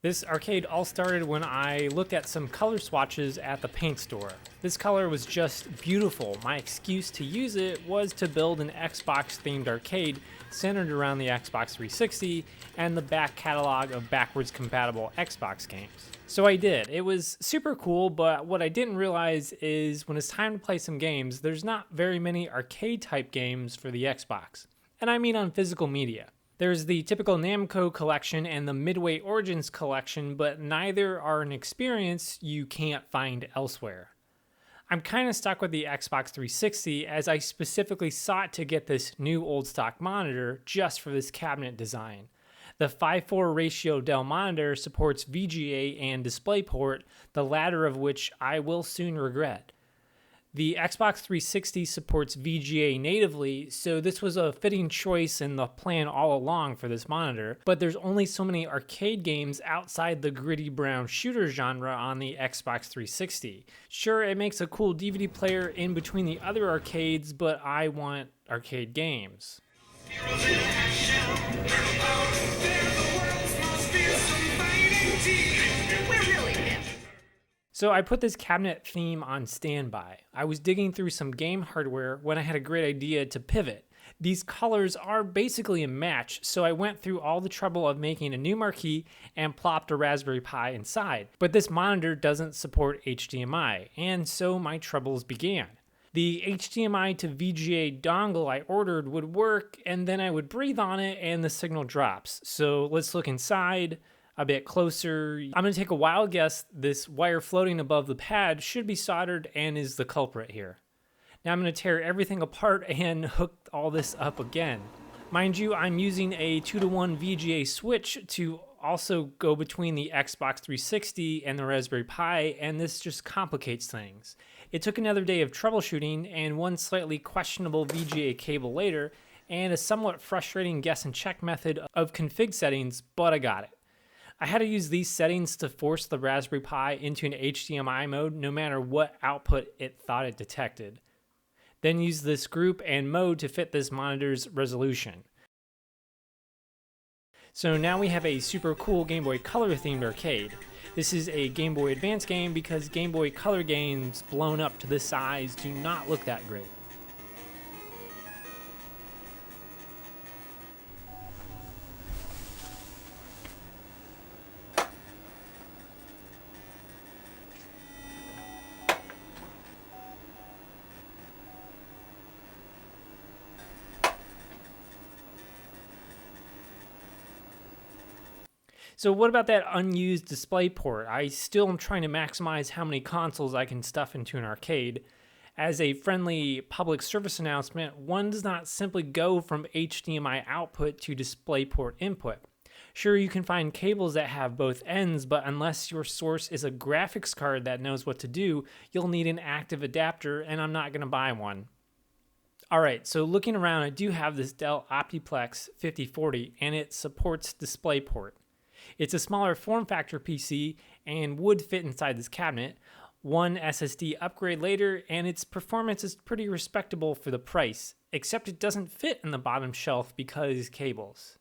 This arcade all started when I looked at some color swatches at the paint store. This color was just beautiful. My excuse to use it was to build an Xbox themed arcade centered around the Xbox 360 and the back catalog of backwards compatible Xbox games. So I did. It was super cool, but what I didn't realize is when it's time to play some games, there's not very many arcade type games for the Xbox. And I mean on physical media. There's the typical Namco collection and the Midway Origins collection, but neither are an experience you can't find elsewhere. I'm kind of stuck with the Xbox 360 as I specifically sought to get this new old stock monitor just for this cabinet design. The 5:4 ratio Dell monitor supports VGA and DisplayPort, the latter of which I will soon regret. The Xbox 360 supports VGA natively, so this was a fitting choice in the plan all along for this monitor, but there's only so many arcade games outside the gritty brown shooter genre on the Xbox 360. Sure, it makes a cool DVD player in between the other arcades, but I want arcade games. So I put this cabinet theme on standby. I was digging through some game hardware when I had a great idea to pivot. These colors are basically a match, so I went through all the trouble of making a new marquee and plopped a Raspberry Pi inside. But this monitor doesn't support HDMI, and so my troubles began. The HDMI to VGA dongle I ordered would work, and then I would breathe on it and the signal drops. So let's look inside a bit closer. I'm going to take a wild guess this wire floating above the pad should be soldered and is the culprit here. Now I'm going to tear everything apart and hook all this up again. Mind you, I'm using a 2-to-1 VGA switch to also go between the Xbox 360 and the Raspberry Pi, and this just complicates things. It took another day of troubleshooting and one slightly questionable VGA cable later, and a somewhat frustrating guess and check method of config settings, but I got it. I had to use these settings to force the Raspberry Pi into an HDMI mode no matter what output it thought it detected. Then use this group and mode to fit this monitor's resolution. So now we have a super cool Game Boy Color themed arcade. This is a Game Boy Advance game because Game Boy Color games blown up to this size do not look that great. So what about that unused display port? I still am trying to maximize how many consoles I can stuff into an arcade. As a friendly public service announcement, one does not simply go from HDMI output to DisplayPort input. Sure, you can find cables that have both ends, but unless your source is a graphics card that knows what to do, you'll need an active adapter, and I'm not going to buy one. Alright, so looking around, I do have this Dell Optiplex 5040, and it supports DisplayPort. It's a smaller form factor PC and would fit inside this cabinet. One SSD upgrade later, and its performance is pretty respectable for the price, except it doesn't fit in the bottom shelf because cables.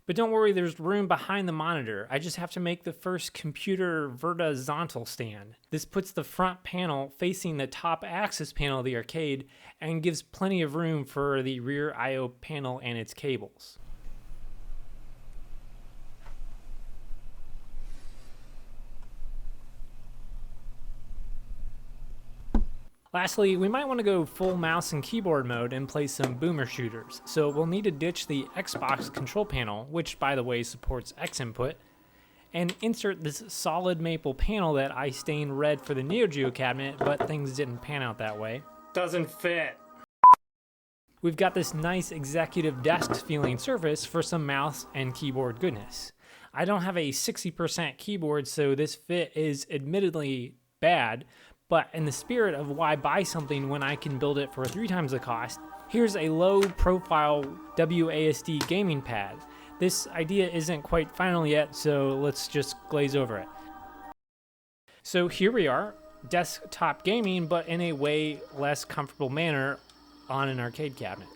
But don't worry, there's room behind the monitor. I just have to make the first computer verticalizontal stand. This puts the front panel facing the top axis panel of the arcade and gives plenty of room for the rear I/O panel and its cables. Lastly, we might want to go full mouse and keyboard mode and play some boomer shooters, so we'll need to ditch the Xbox control panel, which by the way supports X input, and insert this solid maple panel that I stained red for the Neo Geo cabinet, but things didn't pan out that way. Doesn't fit. We've got this nice executive desk feeling surface for some mouse and keyboard goodness. I don't have a 60% keyboard, so this fit is admittedly bad, but in the spirit of why buy something when I can build it for 3 times the cost, here's a low-profile WASD gaming pad. This idea isn't quite final yet, so let's just glaze over it. So here we are, desktop gaming, but in a way less comfortable manner on an arcade cabinet.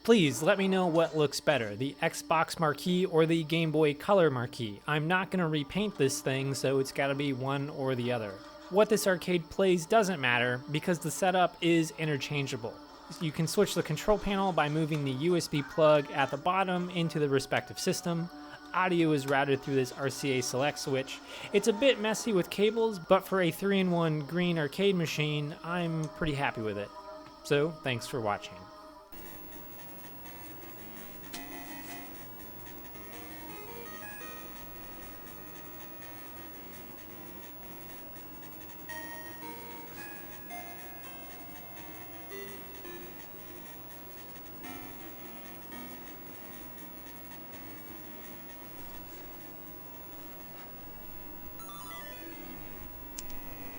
Please let me know what looks better, the Xbox marquee or the Game Boy Color marquee. I'm not going to repaint this thing, so it's got to be one or the other. What this arcade plays doesn't matter because the setup is interchangeable. You can switch the control panel by moving the USB plug at the bottom into the respective system. Audio is routed through this RCA select switch. It's a bit messy with cables, but for a 3-in-1 green arcade machine, I'm pretty happy with it. So, thanks for watching.